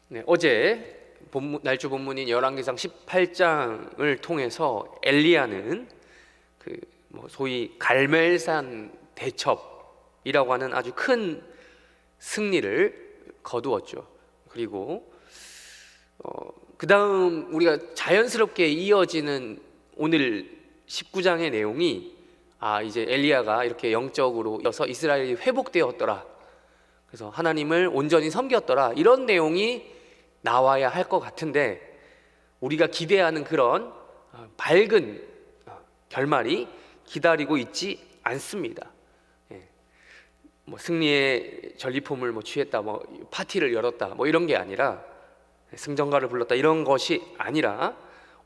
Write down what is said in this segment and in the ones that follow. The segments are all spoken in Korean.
네, 어제 날주 본문인 열왕기상 18장을 통해서 엘리야는 소위 갈멜산 대첩이라고 하는 아주 큰 승리를 거두었죠. 그리고 그 다음 우리가 자연스럽게 이어지는 오늘 19장의 내용이 이제 엘리야가 이렇게 영적으로 이어서 이스라엘이 회복되었더라, 그래서 하나님을 온전히 섬겼더라, 이런 내용이 나와야 할 것 같은데 우리가 기대하는 그런 밝은 결말이 기다리고 있지 않습니다. 승리의 전리품을 취했다, 파티를 열었다, 이런 게 아니라, 승전가를 불렀다, 이런 것이 아니라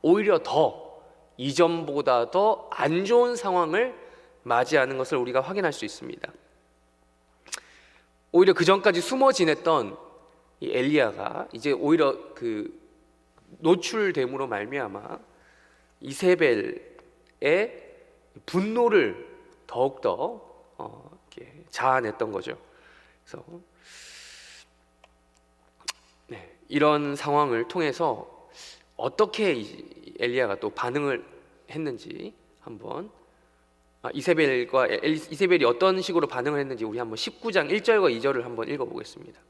오히려 더 이전보다 더 안 좋은 상황을 맞이하는 것을 우리가 확인할 수 있습니다. 오히려 그 전까지 숨어 지냈던 이 엘리야가 이제 오히려 그 노출됨으로 말미암아 이세벨의 분노를 더욱더 자아냈던 거죠. 그래서 이런 상황을 통해서 어떻게 엘리야가 또 반응을 했는지 한번, 이세벨이 어떤 식으로 반응을 했는지 우리 한번 19장 1절과 2절을 한번 읽어보겠습니다.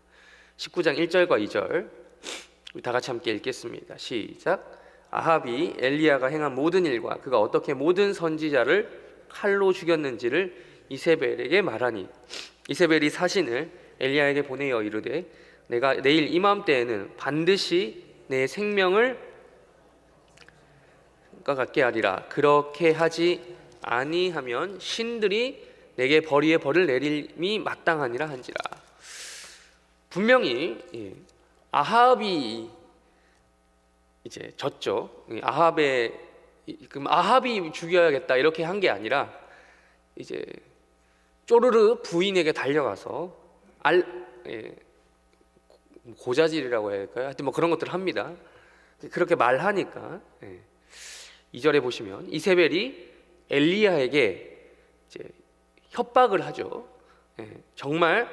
19장 1절과 2절 우리 다 같이 함께 읽겠습니다. 시작. 아합이 엘리야가 행한 모든 일과 그가 어떻게 모든 선지자를 칼로 죽였는지를 이세벨에게 말하니, 이세벨이 사신을 엘리야에게 보내어 이르되, 내가 내일 이맘때에는 반드시 내 생명을 갖게 하리라. 그렇게 하지 아니하면 신들이 내게 벌이에 벌을 내림이 마땅하니라 한지라. 분명히 아합이 이제 졌죠. 그럼 아합이 죽여야겠다 이렇게 한 게 아니라 이제 쪼르르 부인에게 달려가서 고자질이라고 해야 할까요? 하여튼 그런 것들을 합니다. 그렇게 말하니까 2절에 보시면 이세벨이 엘리야에게 이제 협박을 하죠. 정말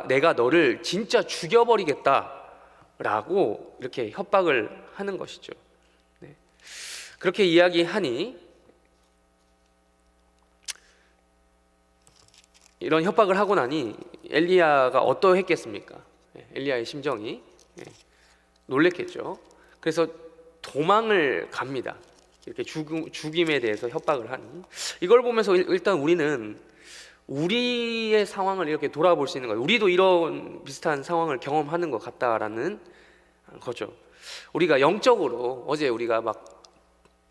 내가 너를 진짜 죽여버리겠다라고 이렇게 협박을 하는 것이죠. 그렇게 이야기하니, 이런 협박을 하고 나니 엘리야가 어떠했겠습니까? 엘리야의 심정이 놀랬겠죠. 그래서 도망을 갑니다. 이렇게 죽임에 대해서 협박을 하니, 이걸 보면서 일단 우리는 우리의 상황을 이렇게 돌아볼 수 있는 거예요. 우리도 이런 비슷한 상황을 경험하는 것 같다라는 거죠. 우리가 영적으로 어제 우리가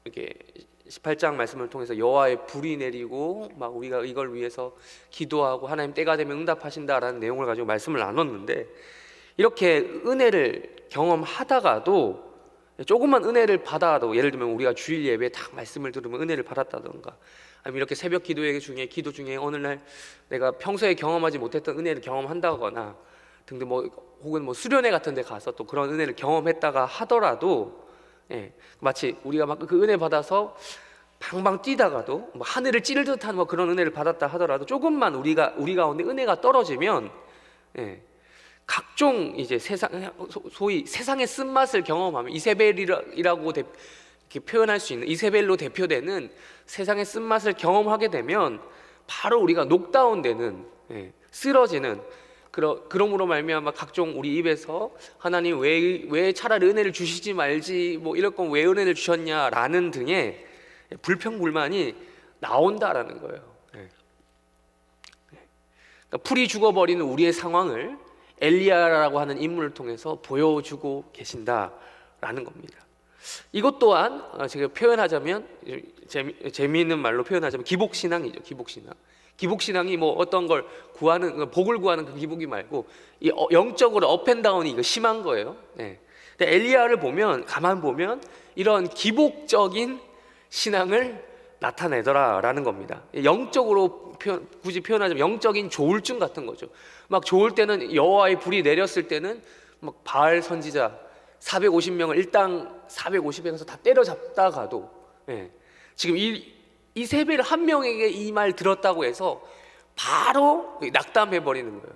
이렇게 18장 말씀을 통해서 여호와의 불이 내리고 우리가 이걸 위해서 기도하고 하나님 때가 되면 응답하신다라는 내용을 가지고 말씀을 나눴는데, 이렇게 은혜를 경험하다가도, 조금만 은혜를 받아도, 예를 들면 우리가 주일 예배에 딱 말씀을 들으면 은혜를 받았다던가, 아니면 이렇게 새벽 기도 중에 어느 날 내가 평소에 경험하지 못했던 은혜를 경험한다거나 등등, 혹은 수련회 같은 데 가서 또 그런 은혜를 경험했다가 하더라도, 마치 우리가 그 은혜 받아서 방방 뛰다가도 하늘을 찌를 듯한 그런 은혜를 받았다 하더라도, 조금만 우리 가운데 은혜가 떨어지면 각종 이제 소위 세상의 쓴맛을 경험하면, 이세벨이라고 이렇게 표현할 수 있는, 이세벨로 대표되는 세상의 쓴맛을 경험하게 되면 바로 우리가 녹다운되는, 쓰러지는, 그러므로 말미암아 각종 우리 입에서 하나님 왜 차라리 은혜를 주시지 말지, 이럴 거면 왜 은혜를 주셨냐라는 등의 불평불만이 나온다라는 거예요. 그러니까 풀이 죽어버리는 우리의 상황을 엘리야라고 하는 인물을 통해서 보여주고 계신다라는 겁니다. 이것 또한 제가 표현하자면, 재미있는 말로 표현하자면 기복신앙이죠. 기복신앙이 어떤 걸 구하는, 복을 구하는 그 기복이 말고 영적으로 업앤다운이 이거 심한 거예요. 근데 엘리야를 가만 보면 이런 기복적인 신앙을 나타내더라라는 겁니다. 영적으로 굳이 표현하자면 영적인 조울증 같은 거죠. 좋을 때는 여호와의 불이 내렸을 때는 바알 선지자 450명을 일당 450명에서 다 때려잡다가도, 지금 이세벨 한 명에게 이 말 들었다고 해서 바로 낙담해 버리는 거예요.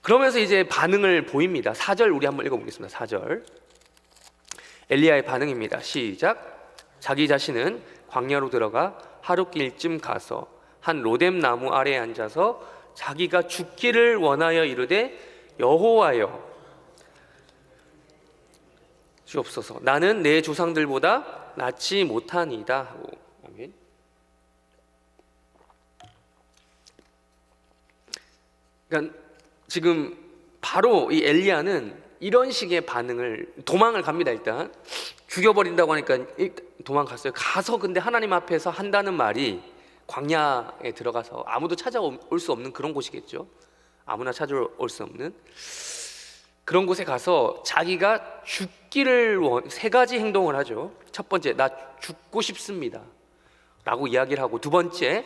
그러면서 이제 반응을 보입니다. 4절 우리 한번 읽어보겠습니다. 4절 엘리야의 반응입니다. 시작. 자기 자신은 광야로 들어가 하룻길쯤 가서 한 로뎀 나무 아래에 앉아서 자기가 죽기를 원하여 이르되 여호와여 주옵소서, 나는 내 조상들보다 낫지 못하니이다 하고. 아멘. 그러니까 지금 바로 이 엘리야는 이런 식의 반응을, 도망을 갑니다. 일단 죽여버린다고 하니까 도망갔어요. 가서 근데 하나님 앞에서 한다는 말이 광야에 들어가서 아무도 찾아올 수 없는 그런 곳이겠죠. 아무나 찾아올 수 없는 그런 곳에 가서 자기가 죽기를 세 가지 행동을 하죠. 첫 번째, 나 죽고 싶습니다 라고 이야기를 하고, 두 번째,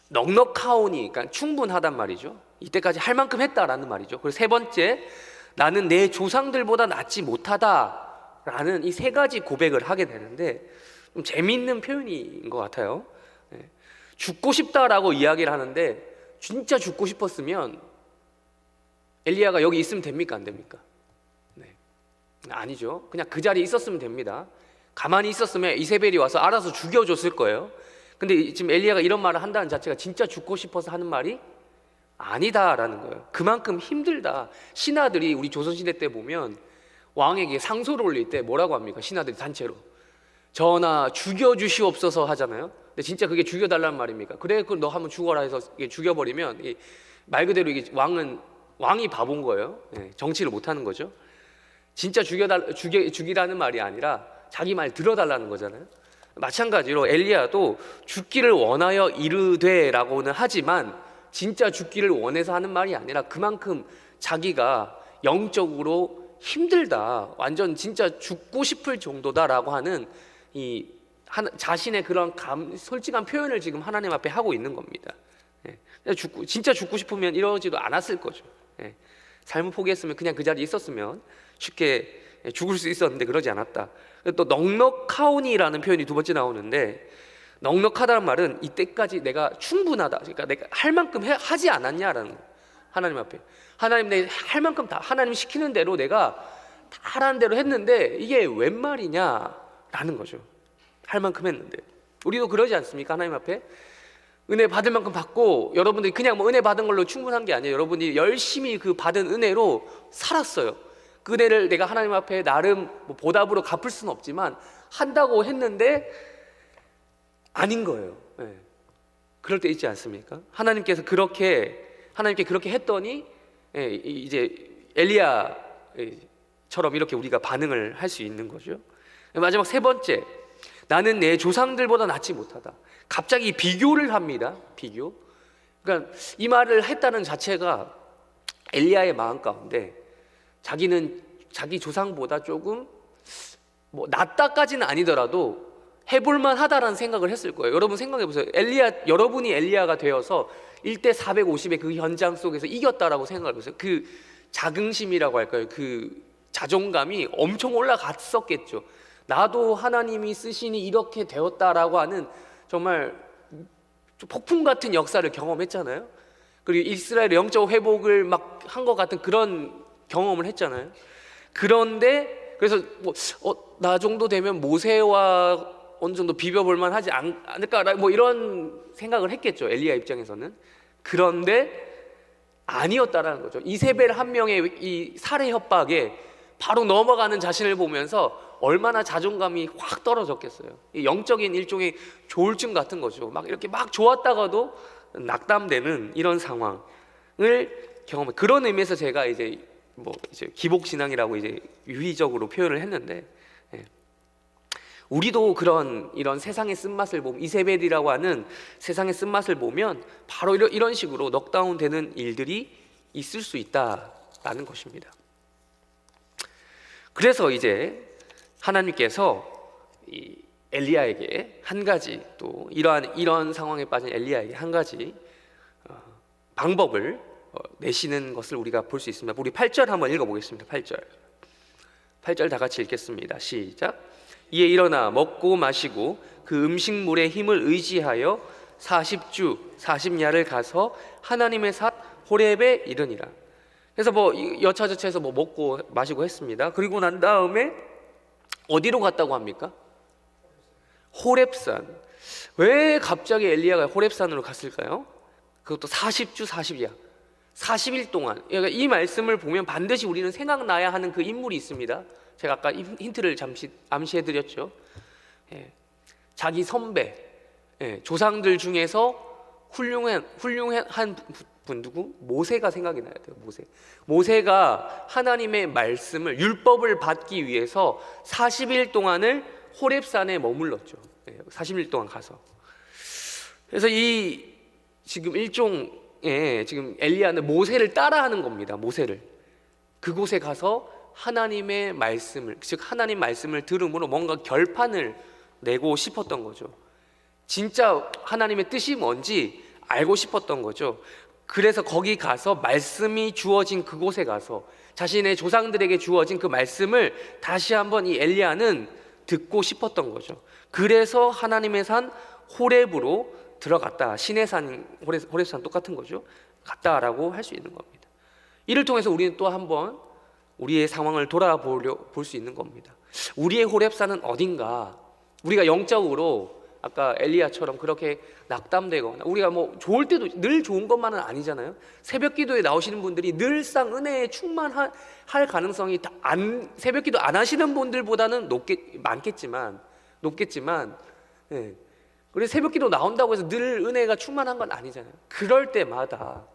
넉넉하오니, 그러니까 충분하단 말이죠. 이때까지 할 만큼 했다라는 말이죠. 그리고 세 번째, 나는 내 조상들보다 낫지 못하다라는 이 세 가지 고백을 하게 되는데, 좀 재미있는 표현인 것 같아요. 죽고 싶다라고 이야기를 하는데, 진짜 죽고 싶었으면 엘리야가 여기 있으면 됩니까? 안 됩니까? 네. 아니죠. 그냥 그 자리에 있었으면 됩니다. 가만히 있었으면 이세벨이 와서 알아서 죽여줬을 거예요. 근데 지금 엘리야가 이런 말을 한다는 자체가 진짜 죽고 싶어서 하는 말이 아니다라는 거예요. 그만큼 힘들다. 신하들이 우리 조선시대 때 보면 왕에게 상소를 올릴 때 뭐라고 합니까? 신하들이 단체로 전하 죽여주시옵소서 하잖아요. 근데 진짜 그게 죽여달라는 말입니까? 그래, 그 너 한번 죽어라 해서 죽여버리면 말 그대로 이게 왕이 바본 거예요. 정치를 못하는 거죠. 진짜 죽이라는 말이 아니라 자기 말 들어달라는 거잖아요. 마찬가지로 엘리야도 죽기를 원하여 이르되라고는 하지만 진짜 죽기를 원해서 하는 말이 아니라 그만큼 자기가 영적으로 힘들다, 완전 진짜 죽고 싶을 정도다라고 하는 자신의 그런 솔직한 표현을 지금 하나님 앞에 하고 있는 겁니다. 진짜 죽고 싶으면 이러지도 않았을 거죠. 삶을 포기했으면 그냥 그 자리에 있었으면 쉽게 죽을 수 있었는데 그러지 않았다. 또 넉넉하오니라는 표현이 두 번째 나오는데, 넉넉하다는 말은 이때까지 내가 충분하다, 그러니까 내가 할 만큼 하지 않았냐라는 거예요. 하나님 앞에 하나님, 내 할 만큼 다 하나님 시키는 대로 내가 다 하라는 대로 했는데 이게 웬 말이냐라는 거죠. 할 만큼 했는데. 우리도 그러지 않습니까? 하나님 앞에 은혜 받을 만큼 받고, 여러분들이 그냥 뭐 은혜 받은 걸로 충분한 게 아니에요. 여러분들이 열심히 그 받은 은혜로 살았어요. 그 은혜를 내가 하나님 앞에 나름 뭐 보답으로 갚을 수는 없지만 한다고 했는데 아닌 거예요. 그럴 때 있지 않습니까? 하나님께 그렇게 했더니 이제 엘리야처럼 이렇게 우리가 반응을 할 수 있는 거죠. 마지막 세 번째, 나는 내 조상들보다 낫지 못하다. 갑자기 비교를 합니다. 비교. 그러니까 이 말을 했다는 자체가 엘리야의 마음 가운데 자기는 자기 조상보다 조금 뭐 낫다까지는 아니더라도 해볼만 하다라는 생각을 했을 거예요. 여러분 생각해 보세요. 여러분이 엘리야가 되어서 1대 450의 그 현장 속에서 이겼다라고 생각해 보세요. 그 자긍심이라고 할까요? 그 자존감이 엄청 올라갔었겠죠. 나도 하나님이 쓰시니 이렇게 되었다라고 하는 정말 폭풍 같은 역사를 경험했잖아요. 그리고 이스라엘의 영적 회복을 막 한 것 같은 그런 경험을 했잖아요. 그런데 그래서 나 정도 되면 모세와 어느 정도 비벼볼만 하지 않을까, 뭐 이런 생각을 했겠죠, 엘리야 입장에서는. 그런데 아니었다라는 거죠. 이세벨 한 명의 이 살해 협박에 바로 넘어가는 자신을 보면서 얼마나 자존감이 확 떨어졌겠어요. 이 영적인 일종의 조울증 같은 거죠. 막 이렇게 막 좋았다가도 낙담되는 이런 상황을 경험해. 그런 의미에서 제가 이제 기복 신앙이라고 이제 유의적으로 표현을 했는데, 우리도 이런 세상의 쓴맛을 보면, 이세벨이라고 하는 세상의 쓴맛을 보면 바로 이런 식으로 넉다운 되는 일들이 있을 수 있다라는 것입니다. 그래서 이제 하나님께서 이 엘리야에게 한 가지, 또 이런 상황에 빠진 엘리야에게 한 가지 방법을 내시는 것을 우리가 볼 수 있습니다. 우리 8절 한번 읽어보겠습니다. 8절 다 같이 읽겠습니다. 시작. 이에 일어나 먹고 마시고 그 음식물의 힘을 의지하여 40주 40야를 가서 하나님의 산 호렙에 이르니라. 그래서 뭐 여차저차해서 뭐 먹고 마시고 했습니다. 그리고 난 다음에 어디로 갔다고 합니까? 호렙산. 왜 갑자기 엘리야가 호렙산으로 갔을까요? 그것도 40주 40야 40일 동안. 그러니까 이 말씀을 보면 반드시 우리는 생각나야 하는 그 인물이 있습니다. 제가 아까 힌트를 잠시 암시해드렸죠. 자기 선배, 조상들 중에서 훌륭한 분 누구? 모세가 생각이 나야 돼요. 모세가 하나님의 말씀을, 율법을 받기 위해서 40일 동안을 호렙산에 머물렀죠. 40일 동안 가서. 그래서 이 지금 일종의 지금 엘리야는 모세를 따라하는 겁니다. 모세를 그곳에 가서 하나님의 말씀을, 즉 하나님 말씀을 들음으로 뭔가 결판을 내고 싶었던 거죠. 진짜 하나님의 뜻이 뭔지 알고 싶었던 거죠. 그래서 거기 가서 말씀이 주어진 그곳에 가서 자신의 조상들에게 주어진 그 말씀을 다시 한번 이 엘리야는 듣고 싶었던 거죠. 그래서 하나님의 산 호렙으로 들어갔다. 신의 산, 호렙산 똑같은 거죠. 갔다라고 할 수 있는 겁니다. 이를 통해서 우리는 또 한번 우리의 상황을 돌아볼 수 있는 겁니다. 우리의 호렙산은 어딘가? 우리가 영적으로 아까 엘리야처럼 그렇게 낙담되거나, 우리가 뭐 좋을 때도 늘 좋은 것만은 아니잖아요. 새벽 기도에 나오시는 분들이 늘상 은혜에 충만할 가능성이 새벽 기도 안 하시는 분들보다는 높겠지만 그래서 새벽 기도 나온다고 해서 늘 은혜가 충만한 건 아니잖아요. 그럴 때마다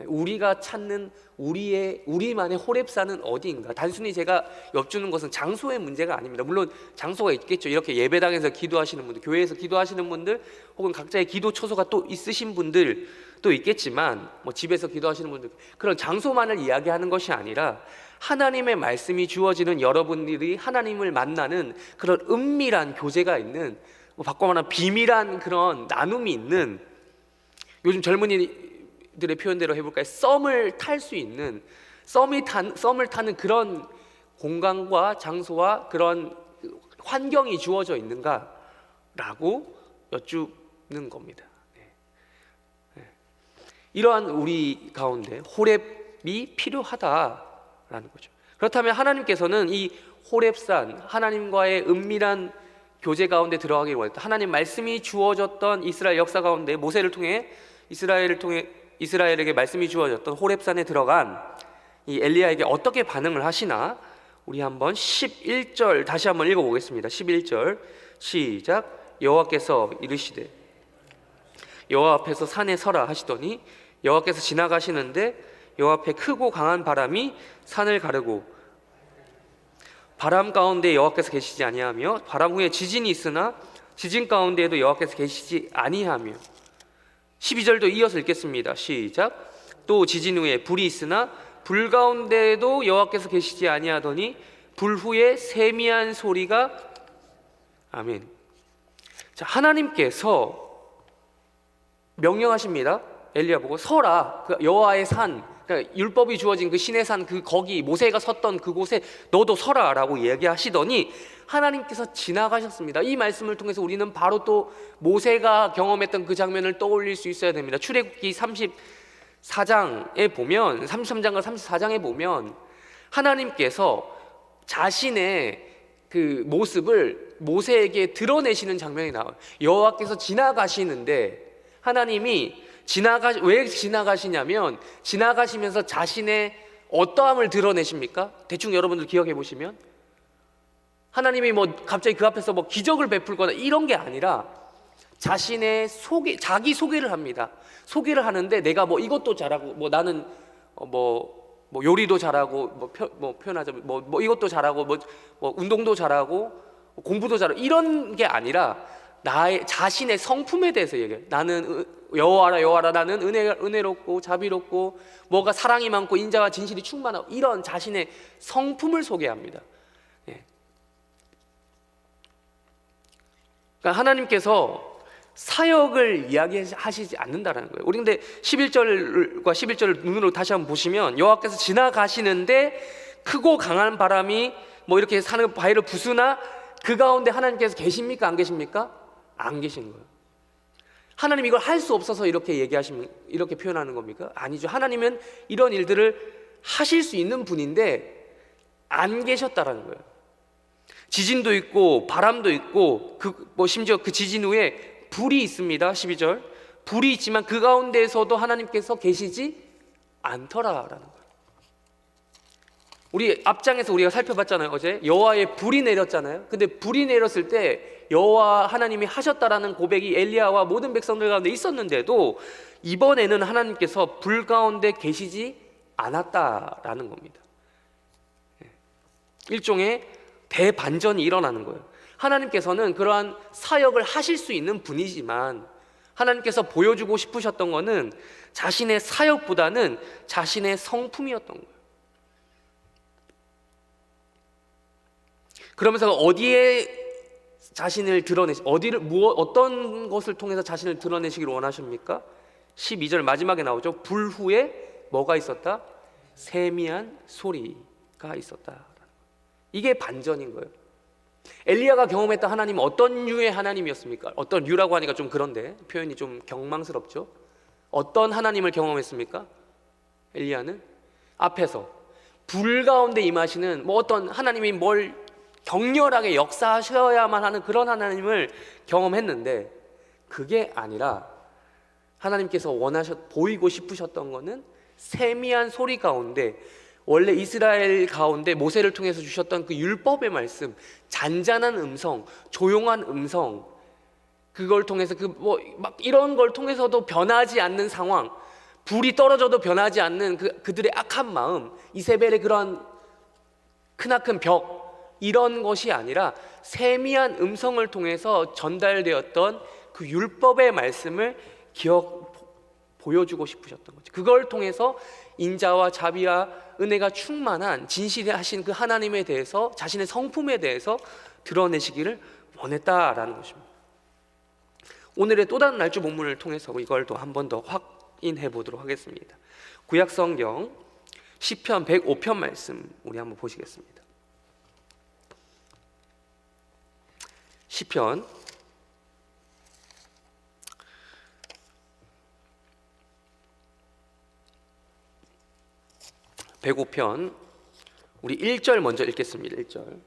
우리가 찾는 우리만의 호렙산은 어디인가? 단순히 제가 엿주는 것은 장소의 문제가 아닙니다. 물론 장소가 있겠죠. 이렇게 예배당에서 기도하시는 분들, 교회에서 기도하시는 분들, 혹은 각자의 기도 처소가 또 있으신 분들도 있겠지만, 뭐 집에서 기도하시는 분들, 그런 장소만을 이야기하는 것이 아니라 하나님의 말씀이 주어지는 여러분들이 하나님을 만나는 그런 은밀한 교제가 있는, 바꿔 말하면 비밀한 그런 나눔이 있는, 요즘 젊은이들의 표현대로 해볼까요? 썸을 탈 수 있는, 썸을 타는 그런 공간과 장소와 그런 환경이 주어져 있는가라고 여쭙는 겁니다. 이러한 우리 가운데 호렙이 필요하다라는 거죠. 그렇다면 하나님께서는 이 호렙산, 하나님과의 은밀한 교제 가운데 들어가기를 원했다. 하나님 말씀이 주어졌던 이스라엘 역사 가운데 모세를 통해 이스라엘에게 말씀이 주어졌던 호렙산에 들어간 이 엘리야에게 어떻게 반응을 하시나, 우리 한번 11절 다시 한번 읽어보겠습니다. 11절 시작. 여호와께서 이르시되 여호와 앞에서 산에 서라 하시더니 여호와께서 지나가시는데 여호와 앞에 크고 강한 바람이 산을 가르고 바람 가운데 여호와께서 계시지 아니하며 바람 후에 지진이 있으나 지진 가운데에도 여호와께서 계시지 아니하며. 12절도 이어서 읽겠습니다. 시작. 또 지진 후에 불이 있으나 불 가운데에도 여호와께서 계시지 아니하더니 불 후에 세미한 소리가. 아멘. 자, 하나님께서 명령하십니다. 엘리야 보고 서라. 그 여호와의 산, 그러니까 율법이 주어진 그 신의 산, 거기 모세가 섰던 그곳에 너도 서라라고 얘기하시더니 하나님께서 지나가셨습니다. 이 말씀을 통해서 우리는 바로 또 모세가 경험했던 그 장면을 떠올릴 수 있어야 됩니다. 출애굽기 33장에 보면 하나님께서 자신의 그 모습을 모세에게 드러내시는 장면이 나와요. 여호와께서 지나가시는데, 하나님이 왜 지나가시냐면 지나가시면서 자신의 어떠함을 드러내십니까? 대충 여러분들 기억해 보시면 하나님이 뭐 갑자기 그 앞에서 뭐 기적을 베풀거나 이런 게 아니라 자신의 자기 소개를 합니다. 소개를 하는데 내가 뭐 이것도 잘하고, 뭐 나는 뭐 요리도 잘하고, 표현하자면 뭐 이것도 잘하고, 뭐 운동도 잘하고, 공부도 잘하고, 이런 게 아니라 나의 자신의 성품에 대해서 얘기해요. 나는 여호와라 나는 은혜롭고 자비롭고 뭐가 사랑이 많고 인자와 진실이 충만하고, 이런 자신의 성품을 소개합니다. 그러니까 하나님께서 사역을 이야기하시지 않는다라는 거예요. 우리 근데 11절과 11절을 눈으로 다시 한번 보시면 여호와께서 지나가시는데 크고 강한 바람이 뭐 이렇게 산을 바위를 부수나 그 가운데 하나님께서 계십니까? 안 계십니까? 안 계신 거예요. 하나님 이걸 할 수 없어서 이렇게 표현하는 겁니까? 아니죠. 하나님은 이런 일들을 하실 수 있는 분인데 안 계셨다라는 거예요. 지진도 있고 바람도 있고 심지어 그 지진 후에 불이 있습니다. 12절. 불이 있지만 그 가운데에서도 하나님께서 계시지 않더라라는 거예요. 우리 앞장에서 우리가 살펴봤잖아요. 어제 여호와의 불이 내렸잖아요. 근데 불이 내렸을 때 여호와 하나님이 하셨다라는 고백이 엘리야와 모든 백성들 가운데 있었는데도 이번에는 하나님께서 불 가운데 계시지 않았다라는 겁니다. 일종의 대반전이 일어나는 거예요. 하나님께서는 그러한 사역을 하실 수 있는 분이지만 하나님께서 보여주고 싶으셨던 것은 자신의 사역보다는 자신의 성품이었던 거예요. 그러면서 어디에 자신을 어떤 것을 통해서 자신을 드러내시기를 원하십니까? 12절 마지막에 나오죠. 불 후에 뭐가 있었다? 세미한 소리가 있었다. 이게 반전인 거예요. 엘리야가 경험했던 하나님은 어떤 류의 하나님이었습니까? 어떤 류라고 하니까 좀 그런데 표현이 좀 경망스럽죠. 어떤 하나님을 경험했습니까? 엘리야는 앞에서 불 가운데 임하시는 어떤 하나님이 뭘 격렬하게 역사하셔야만 하는 그런 하나님을 경험했는데, 그게 아니라 하나님께서 보이고 싶으셨던 것은 세미한 소리 가운데, 원래 이스라엘 가운데 모세를 통해서 주셨던 그 율법의 말씀, 잔잔한 음성, 조용한 음성, 그걸 통해서 이런 걸 통해서도 변하지 않는 상황, 불이 떨어져도 변하지 않는 그들의 악한 마음, 이세벨의 그런 크나큰 벽, 이런 것이 아니라 세미한 음성을 통해서 전달되었던 그 율법의 말씀을 보여주고 싶으셨던 거죠. 그걸 통해서 인자와 자비와 은혜가 충만한 진실하신 그 하나님에 대해서, 자신의 성품에 대해서 드러내시기를 원했다라는 것입니다. 오늘의 또 다른 날주 본문을 통해서 이걸 또 한 번 더 확인해 보도록 하겠습니다. 구약 성경 시편 105편 말씀 우리 한번 보시겠습니다. 시편 105편 우리 1절 먼저 읽겠습니다. 1절.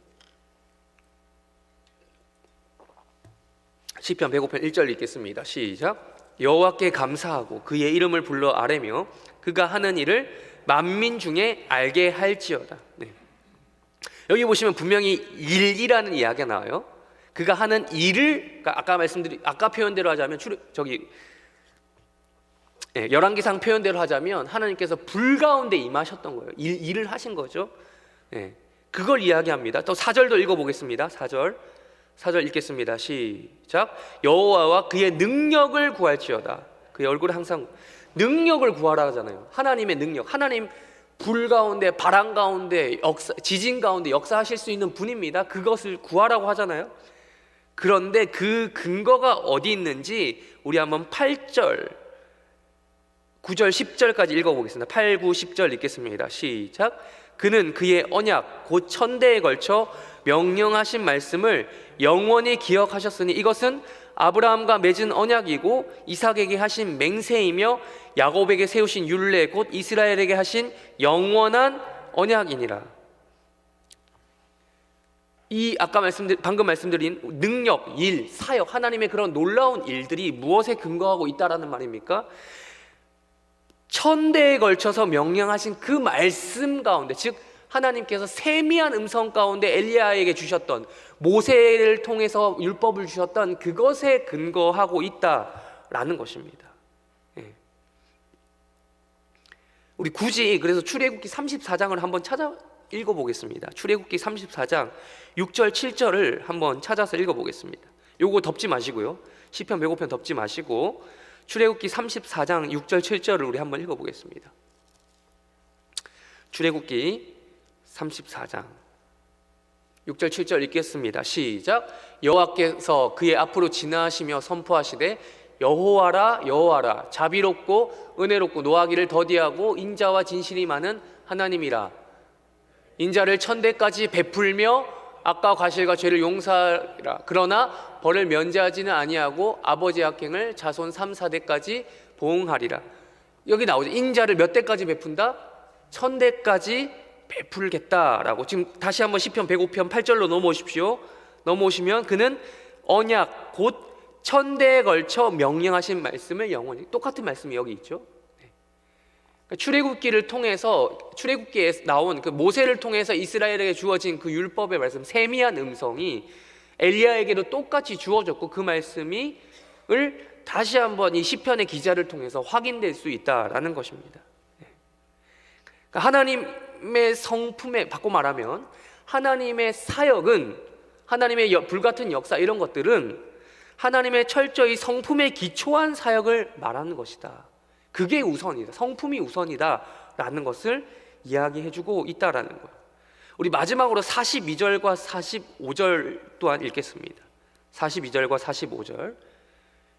시편 105편 1절 읽겠습니다. 시작. 여호와께 감사하고 그의 이름을 불러 아뢰며 그가 하는 일을 만민 중에 알게 할지어다. 네. 여기 보시면 분명히 일이라는 이야기가 나와요. 그가 하는 일을, 아까 표현대로 하자면 열왕기상 표현대로 하자면 하나님께서 불 가운데 임하셨던 거예요. 일을 하신 거죠. 그걸 이야기합니다. 또 4절도 읽어보겠습니다. 4절 읽겠습니다. 시작. 여호와와 그의 능력을 구할지어다. 그의 얼굴을 항상 능력을 구하라 하잖아요. 하나님의 능력, 하나님 불 가운데, 바람 가운데, 지진 가운데 역사하실 수 있는 분입니다. 그것을 구하라고 하잖아요. 그런데 그 근거가 어디 있는지 우리 한번 8절, 9절, 10절까지 읽어보겠습니다. 8, 9, 10절 읽겠습니다. 시작. 그는 그의 언약 곧 천대에 걸쳐 명령하신 말씀을 영원히 기억하셨으니 이것은 아브라함과 맺은 언약이고 이삭에게 하신 맹세이며 야곱에게 세우신 율례 곧 이스라엘에게 하신 영원한 언약이니라. 이 방금 말씀드린 능력, 일, 사역, 하나님의 그런 놀라운 일들이 무엇에 근거하고 있다라는 말입니까? 천대에 걸쳐서 명령하신 그 말씀 가운데, 즉 하나님께서 세미한 음성 가운데 엘리야에게 주셨던, 모세를 통해서 율법을 주셨던 그것에 근거하고 있다라는 것입니다. 우리 굳이 그래서 출애굽기 34장을 한번 찾아 읽어보겠습니다. 출애굽기 34장 6절 7절을 한번 찾아서 읽어보겠습니다. 요거 덮지 마시고요. 시편 105편 덮지 마시고 출애굽기 34장 6절 7절을 우리 한번 읽어보겠습니다. 출애굽기 34장 6절 7절 읽겠습니다. 시작. 여호와께서 그의 앞으로 지나시며 선포하시되 여호와라 여호와라 자비롭고 은혜롭고 노하기를 더디하고 인자와 진실이 많은 하나님이라. 인자를 천대까지 베풀며 악과 과실과 죄를 용서하라. 그러나 벌을 면제하지는 아니하고 아버지의 악행을 자손 3, 4대까지 보응하리라. 여기 나오죠. 인자를 몇 대까지 베푼다? 1000대까지 베풀겠다라고. 지금 다시 한번 시편 105편 8절로 넘어오십시오. 넘어오시면 그는 언약 곧 1000대에 걸쳐 명령하신 말씀을 영원히, 똑같은 말씀이 여기 있죠. 출애굽기를 통해서, 출애굽기에 나온 그 모세를 통해서 이스라엘에게 주어진 그 율법의 말씀, 세미한 음성이 엘리야에게도 똑같이 주어졌고, 그 말씀을 다시 한번 이 시편의 기자를 통해서 확인될 수 있다라는 것입니다. 그러니까 하나님의 성품에, 바꿔 말하면 하나님의 사역은, 하나님의 불같은 역사, 이런 것들은 하나님의 철저히 성품에 기초한 사역을 말하는 것이다. 그게 우선이다. 성품이 우선이다 라는 것을 이야기해주고 있다라는 거예요. 우리 마지막으로 42절과 45절 또한 읽겠습니다. 42절과 45절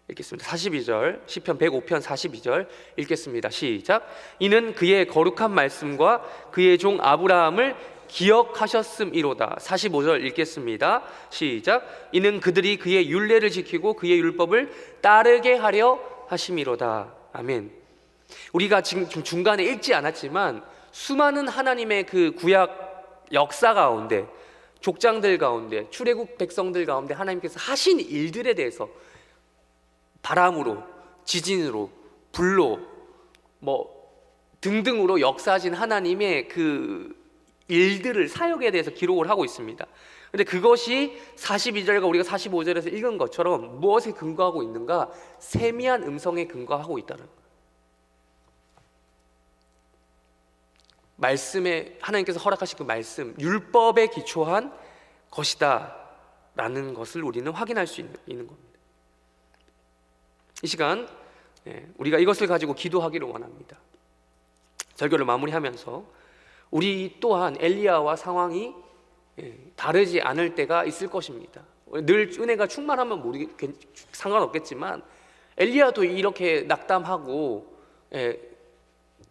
읽겠습니다. 42절, 시편 105편 42절 읽겠습니다. 시작. 이는 그의 거룩한 말씀과 그의 종 아브라함을 기억하셨음이로다. 45절 읽겠습니다. 시작. 이는 그들이 그의 율례를 지키고 그의 율법을 따르게 하려 하심이로다. 아멘. 우리가 지금 좀 중간에 읽지 않았지만 수많은 하나님의 그 구약 역사 가운데, 족장들 가운데, 출애굽 백성들 가운데 하나님께서 하신 일들에 대해서 바람으로, 지진으로, 불로 등등으로 역사하신 하나님의 그 일들을, 사역에 대해서 기록을 하고 있습니다. 그런데 그것이 42절과 우리가 45절에서 읽은 것처럼 무엇에 근거하고 있는가? 세미한 음성에 근거하고 있다는 거예요. 말씀에, 하나님께서 허락하신 그 말씀, 율법에 기초한 것이다 라는 것을 우리는 확인할 수 있는 겁니다. 이 시간 우리가 이것을 가지고 기도하기를 원합니다. 설교를 마무리하면서 우리 또한 엘리야와 상황이 다르지 않을 때가 있을 것입니다. 늘 은혜가 충만하면 상관없겠지만 엘리야도 이렇게 낙담하고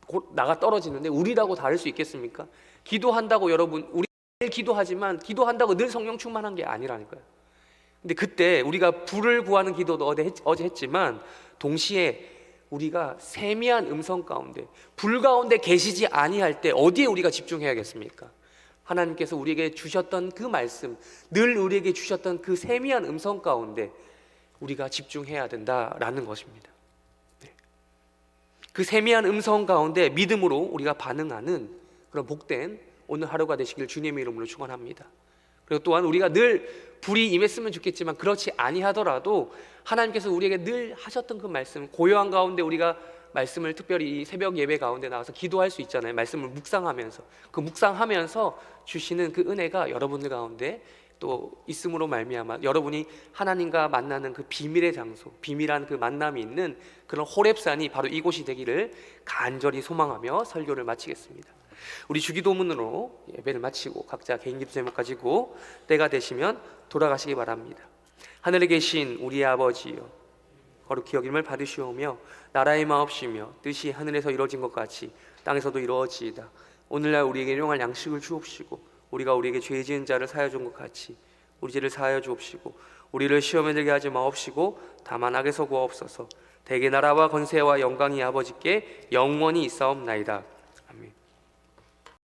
곧 나가 떨어지는데 우리라고 다를 수 있겠습니까? 기도한다고 여러분, 우리 늘 기도하지만 기도한다고 늘 성령 충만한 게 아니라니까요. 근데 그때 우리가 불을 구하는 기도도 어제 했지만 동시에 우리가 세미한 음성 가운데, 불 가운데 계시지 아니할 때 어디에 우리가 집중해야겠습니까? 하나님께서 우리에게 주셨던 그 말씀, 늘 우리에게 주셨던 그 세미한 음성 가운데 우리가 집중해야 된다라는 것입니다. 그 세미한 음성 가운데 믿음으로 우리가 반응하는 그런 복된 오늘 하루가 되시길 주님의 이름으로 축원합니다. 그리고 또한 우리가 늘 불이 임했으면 좋겠지만 그렇지 아니하더라도 하나님께서 우리에게 늘 하셨던 그 말씀, 고요한 가운데 우리가 말씀을 특별히 이 새벽 예배 가운데 나와서 기도할 수 있잖아요. 말씀을 묵상하면서, 그 묵상하면서 주시는 그 은혜가 여러분들 가운데 또 있음으로 말미암아 여러분이 하나님과 만나는 그 비밀의 장소, 비밀한 그 만남이 있는 그런 호렙산이 바로 이곳이 되기를 간절히 소망하며 설교를 마치겠습니다. 우리 주기도문으로 예배를 마치고 각자 개인 기도 제목 가지고 때가 되시면 돌아가시기 바랍니다. 하늘에 계신 우리의 아버지여, 거룩히 여김을 받으시오며 나라의 마옵시며 뜻이 하늘에서 이루어진 것 같이 땅에서도 이루어지이다. 오늘날 우리에게 일용할 양식을 주옵시고 우리가 우리에게 죄 지은 자를 사하여 준 것 같이 우리 죄를 사하여 주옵시고 우리를 시험에 들게 하지 마옵시고 다만 악에서 구하옵소서. 대개 나라와 권세와 영광이 아버지께 영원히 있사옵나이다.